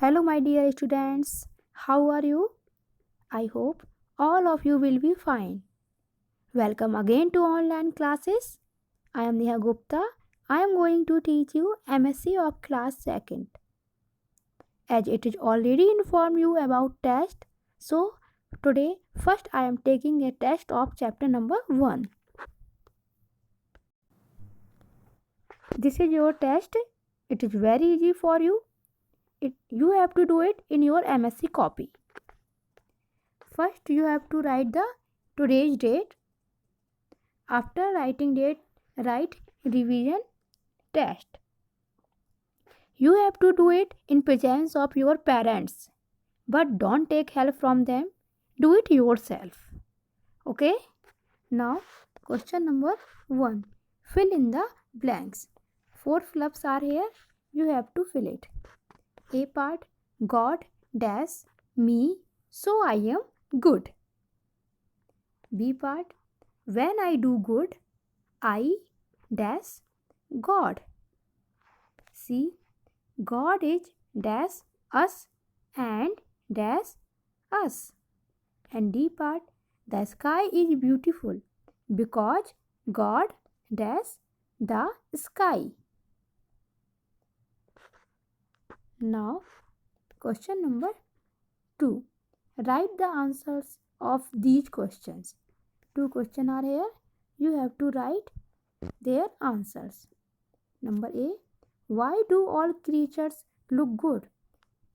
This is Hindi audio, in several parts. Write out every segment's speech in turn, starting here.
Hello, my dear students. How are you? I hope all of you will be fine. Welcome again to online classes. I am Neha Gupta. I am going to teach you MSc of class 2nd. As it is already informed you about test, so today first I am taking a test of chapter number 1. This is your test. It is very easy for you. You have to do it in your MSc copy. First, you have to write the today's date. After writing date, write revision test. You have to do it in presence of your parents, but don't take help from them. Do it yourself. Okay? Now, question number 1. Fill in the blanks. 4 fluffs are here. You have to fill it. A part, God dash me, so I am good. B part, when I do good, I dash God. C, God is dash us and dash us. And D part, the sky is beautiful because God dash the sky. Now, question number 2. Write the answers of these questions. 2 questions are here. You have to write their answers. Number A. Why do all creatures look good?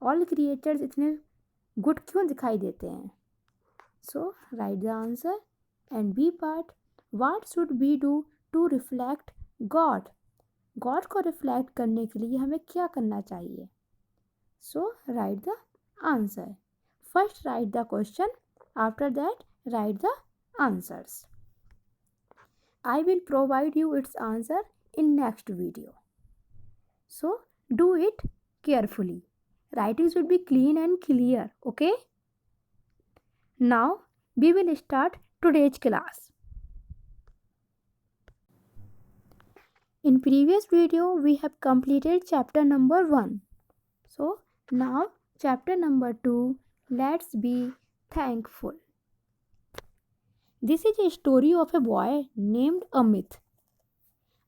All creatures इतने good क्यों दिखाई देते हैं? So, write the answer. And B part. What should we do to reflect God? God को reflect करने के लिए हमें क्या करना चाहिए? So, write the answer. First write the question. After that, write the answers. I will provide you its answer in next video. So, do it carefully. Writing should be clean and clear, okay? Now, we will start today's class. In previous video, we have completed chapter number 1. So, now chapter number 2, let's be thankful. This is a story of a boy named Amit.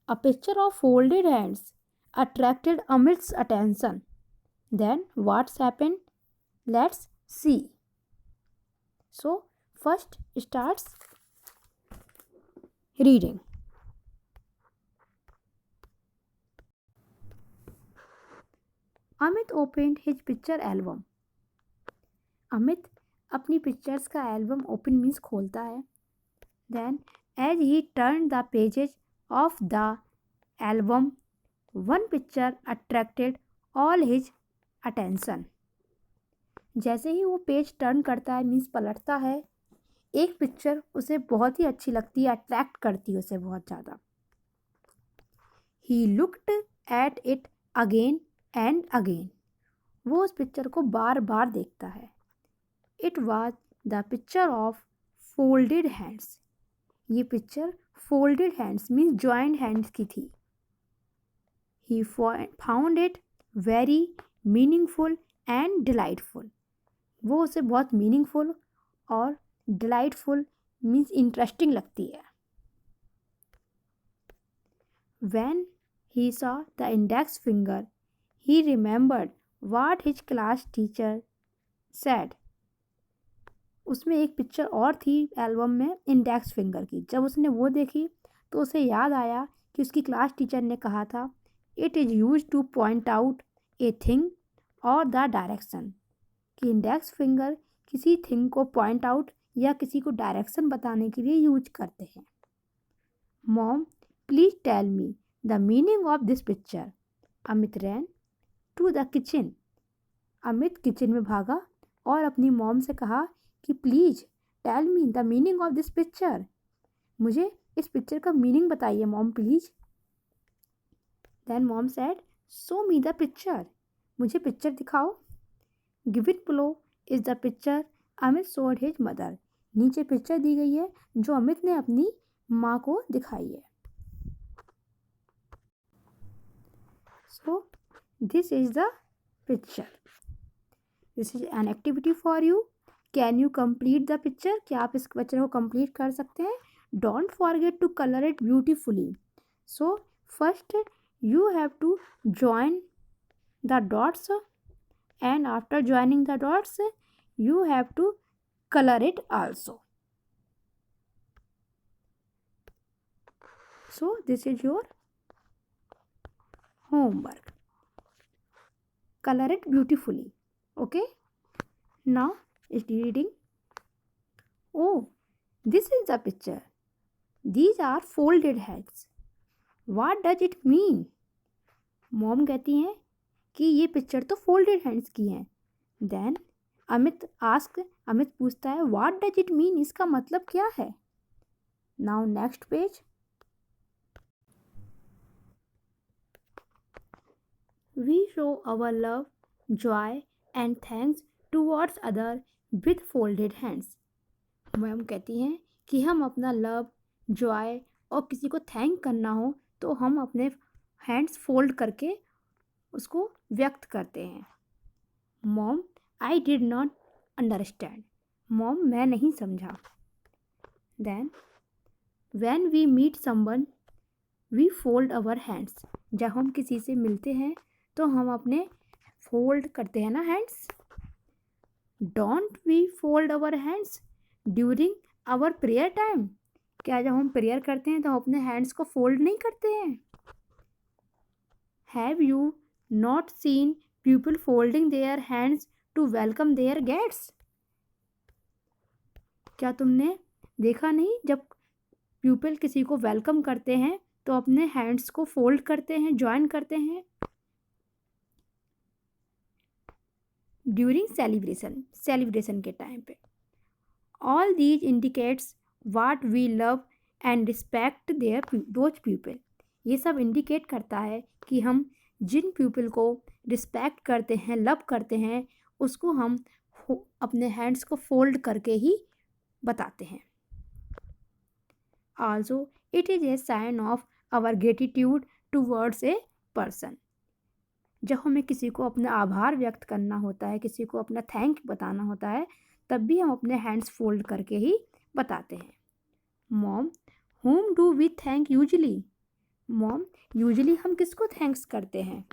A picture of folded hands attracted Amit's attention. Then what's happened? Let's see. So, first starts reading. Amit opened his picture album. Amit अपनी पिक्चर्स का एल्बम ओपन मीन्स खोलता है. Then as he turned the pages of the album, one picture attracted all his attention. जैसे ही वो पेज टर्न करता है मीन्स पलटता है, एक पिक्चर उसे बहुत ही अच्छी लगती है, अट्रैक्ट करती है उसे बहुत ज़्यादा. He looked at it again and again. वो उस पिक्चर को बार बार देखता है. It was the picture of folded hands. ये picture folded hands means joined hands की थी. He found it very meaningful and delightful. वो उसे बहुत meaningful और delightful मीन्स interesting लगती है. When he saw the index finger, he remembered what his class teacher said. उसमें एक पिक्चर और थी एल्बम में इंडेक्स फिंगर की. जब उसने वो देखी तो उसे याद आया कि उसकी क्लास टीचर ने कहा था it is use two point out a thing और द डायरेक्शन. कि इंडेक्स फिंगर किसी थिंग को पॉइंट आउट या किसी को डायरेक्शन बताने के लिए यूज करते हैं. Mom please tell me the meaning of this picture. Amit ran to the kitchen. Amit kitchen में भागा और अपनी मॉम से कहा कि please tell me the meaning of this picture. मुझे इस पिक्चर का मीनिंग बताइए mom please. Then mom said show me the picture. मुझे पिक्चर दिखाओ. Give it below is the picture Amit showed his mother. नीचे पिक्चर दी गई है जो अमित ने अपनी माँ को दिखाई है. So this is the picture. This is an activity for you. Can you complete the picture? क्या आप इस पिक्चर को कंप्लीट कर सकते हैं? Don't forget to colour it beautifully. So first you have to join the dots, and after joining the dots you have to color it also. So this is your homework. Color it beautifully. Okay, now is reading. Oh, this is the picture. These are folded hands. What does it mean? Mom कहती हैं कि ये पिक्चर तो फोल्डेड हैंड्स की हैं. देन अमित पूछता है व्हाट डज इट मीन, इसका मतलब क्या है? Now next page. We show our love, joy and thanks towards other with folded hands. Ma'am कहती हैं कि हम अपना लव, जॉय और किसी को थैंक करना हो तो हम अपने हैंड्स फोल्ड करके उसको व्यक्त करते हैं. Mom, I did not understand. Mom, मैं नहीं समझा. Then when we meet someone we fold our hands. जब हम किसी से मिलते हैं तो हम अपने फोल्ड करते हैं ना hands. Don't we fold our hands during our prayer time. क्या जब हम प्रेयर करते हैं तो हम अपने हैंड्स को फोल्ड नहीं करते हैं? Have you not seen people folding their hands to welcome their guests? क्या तुमने देखा नहीं जब प्यूपिल किसी को वेलकम करते हैं तो अपने हैंड्स को फोल्ड करते हैं, ज्वाइन करते हैं? ड्यूरिंग सेलिब्रेशन के टाइम पे. All these indicates what we love and respect those people. ये सब इंडिकेट करता है कि हम जिन पीपल को रिस्पेक्ट करते हैं, लव करते हैं, उसको हम अपने हैंड्स को फोल्ड करके ही बताते हैं. Also it is a sign of our gratitude towards a person. जब हमें किसी को अपना आभार व्यक्त करना होता है, किसी को अपना थैंक बताना होता है, तब भी हम अपने हैंड्स फोल्ड करके ही बताते हैं. Mom, whom do we thank usually? Mom, usually हम किसको थैंक्स करते हैं?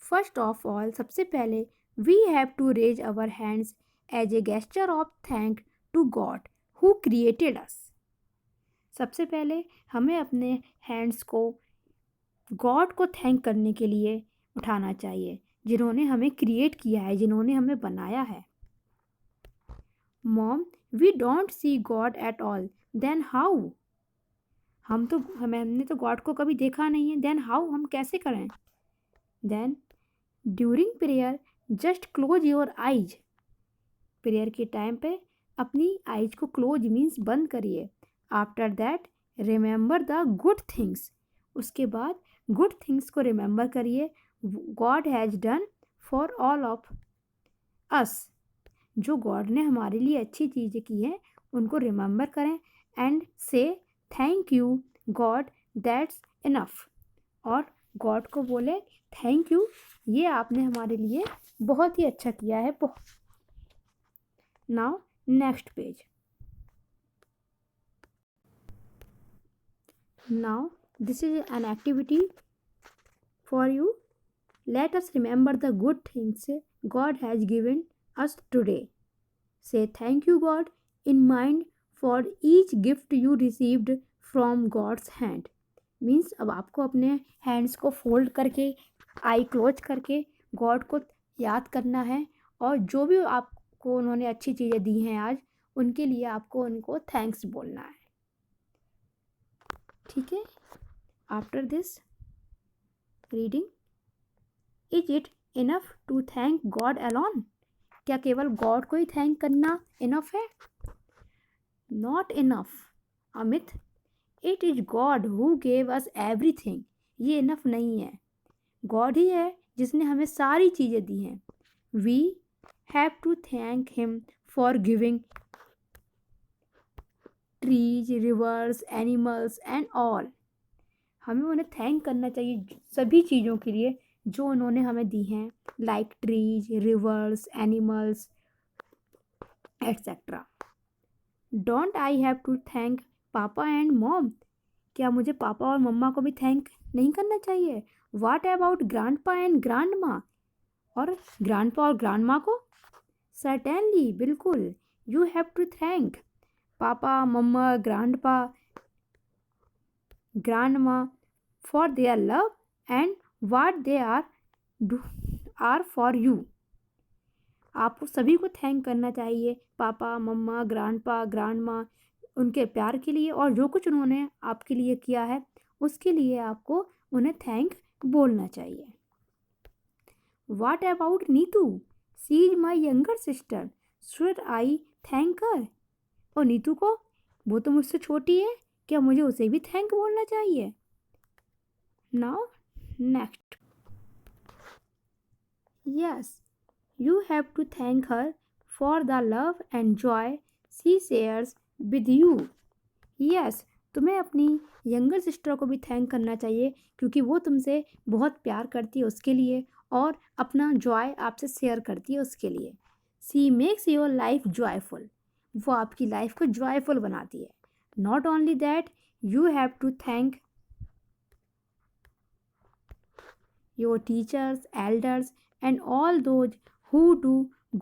फर्स्ट ऑफ ऑल, सबसे पहले we have to raise our hands as a gesture of thank to God who created us. सबसे पहले हमें अपने हैंड्स को गॉड को थैंक करने के लिए उठाना चाहिए, जिन्होंने हमें क्रिएट किया है, जिन्होंने हमें बनाया है. Mom, we don't see God at all, then how? हमने तो गॉड को कभी देखा नहीं है, देन हाउ, हम कैसे करें? Then during prayer just close your eyes. Prayer के टाइम पे अपनी आइज को क्लोज मीन्स बंद करिए. After that remember the good things. उसके बाद गुड थिंग्स को रिमेंबर करिए. God has done for all of us. जो गॉड ने हमारे लिए अच्छी चीज़ें की हैं उनको रिमेंबर करें. एंड से thank you God, that's enough. और गॉड को बोले थैंक यू, ये आपने हमारे लिए बहुत ही अच्छा किया है. Now next page. Now this is an activity for you. Let us remember the good things God has given us today. Say thank you God in mind for each gift you received from God's hand. Means अब आपको अपने हैंड्स को फोल्ड करके, आई क्लोज करके गॉड को याद करना है, और जो भी आपको उन्होंने अच्छी चीज़ें दी हैं आज, उनके लिए आपको उनको थैंक्स बोलना है. ठीक है? After this reading, is it enough to thank God alone? क्या केवल गॉड को ही थैंक करना इनफ है? Not enough Amit. It is God who gave us everything. ये इनफ नहीं है. गॉड ही है जिसने हमें सारी चीज़ें दी हैं. We have to thank him for giving trees, rivers, animals and all. हमें उन्हें थैंक करना चाहिए सभी चीज़ों के लिए जो उन्होंने हमें दी हैं. like trees, rivers, animals, etc. Don't I have to thank Papa and Mom? क्या मुझे पापा और मम्मा को भी थैंक नहीं करना चाहिए? What about Grandpa and Grandma? और ग्रैंडपा और ग्रैंडमा को? Certainly, बिल्कुल. You have to thank पापा, मम्मा, grandpa, grandma for their love and what they are for you. आपको सभी को थैंक करना चाहिए, पापा, मम्मा, ग्रैंडपा, ग्रैंडमा, उनके प्यार के लिए और जो कुछ उन्होंने आपके लिए किया है उसके लिए आपको उन्हें थैंक बोलना चाहिए. What about Neetu? She is my younger sister. Should I thank her? और नीतू को? वो तो मुझसे छोटी है, क्या मुझे उसे भी थैंक बोलना चाहिए? Now, next. Yes, you have to thank her for the love and joy she shares with you. Yes, तुम्हें अपनी यंगर सिस्टर को भी थैंक करना चाहिए क्योंकि वो तुमसे बहुत प्यार करती है उसके लिए और अपना जॉय आपसे शेयर करती है उसके लिए. She makes your life joyful. वो आपकी लाइफ को जॉयफुल बनाती है. Not only that, you have to thank your teachers, elders and all those who do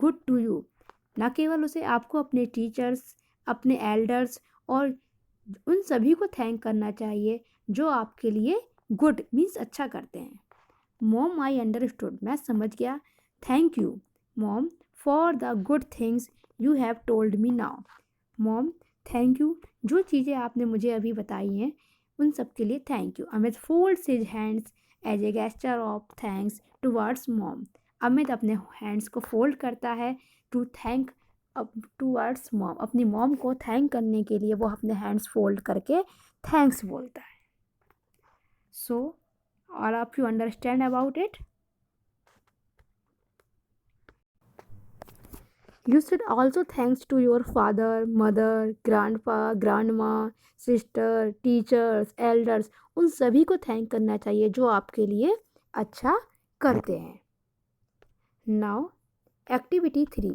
good to you. ना केवल उसे आपको अपने टीचर्स, अपने एल्डर्स और उन सभी को थैंक करना चाहिए जो आपके लिए गुड मीन्स अच्छा करते हैं. Mom, I understood. मैं समझ गया. Thank you mom for the good things you have told me now. Mom, thank you. जो चीज़ें आपने मुझे अभी बताई हैं उन सब के लिए thank you. Amit folds his hands as a gesture of thanks towards mom. Amit अपने हैंड्स को फोल्ड करता है टू थैंक टुवर्ड्स मॉम. अपनी मॉम को थैंक करने के लिए वो अपने हैंड्स फोल्ड करके थैंक्स बोलता है. So all of you understand about it. You should also thanks to your father, mother, grandpa, grandma, sister, teachers, elders. उन सभी को थैंक करना चाहिए जो आपके लिए अच्छा करते हैं. Now, activity 3.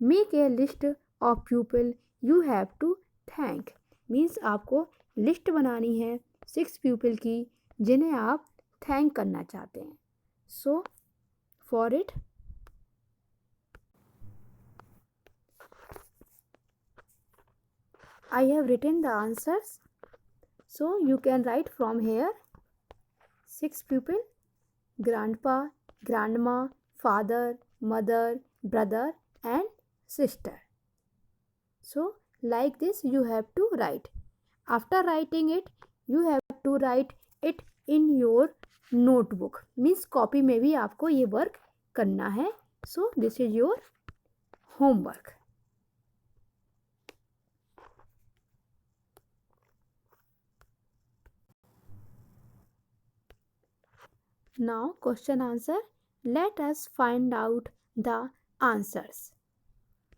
Make a list of people you have to thank. Means आपको लिस्ट बनानी है 6 people की जिन्हें आप थैंक करना चाहते हैं. So, for it, I have written the answers, so you can write from here. 6 people: grandpa, grandma, father, mother, brother and sister. So like this you have to write. After writing it, you have to write it in your notebook. Means copy में भी आपको ये work करना है. So this is your homework. Now question answer. Let us find out the answers.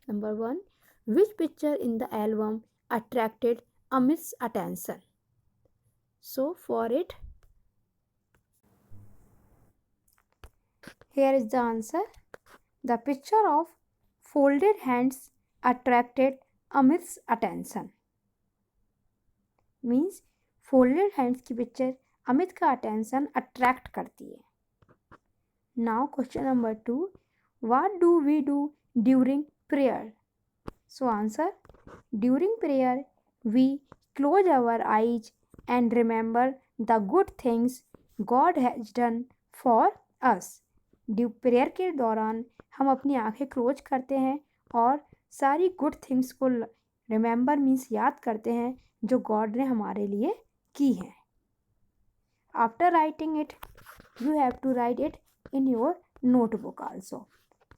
Number 1. Which picture in the album attracted Amit's attention? So for it, here is the answer. The picture of folded hands attracted Amit's attention. Means folded hands की picture अमित का अटेंशन अट्रैक्ट करती है. Now question number 2. What do we do during prayer? So answer. During prayer we close our eyes and remember the good things God has done for us. Prayer के दौरान हम अपनी आंखें क्लोज करते हैं और सारी गुड थिंग्स को रिमेंबर मीन्स याद करते हैं जो गॉड ने हमारे लिए की हैं. After writing it, you have to write it in your notebook also.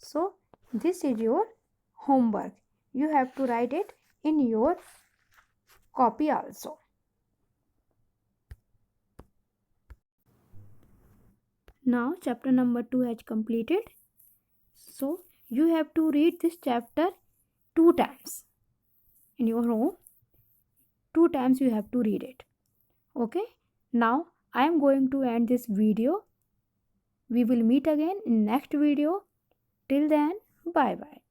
So this is your homework. You have to write it in your copy also. Now chapter number 2 has completed. So you have to read this chapter 2 times in your home. 2 times you have to read it. Okay. Now I am going to end this video We will meet again in next video. Till then, bye bye.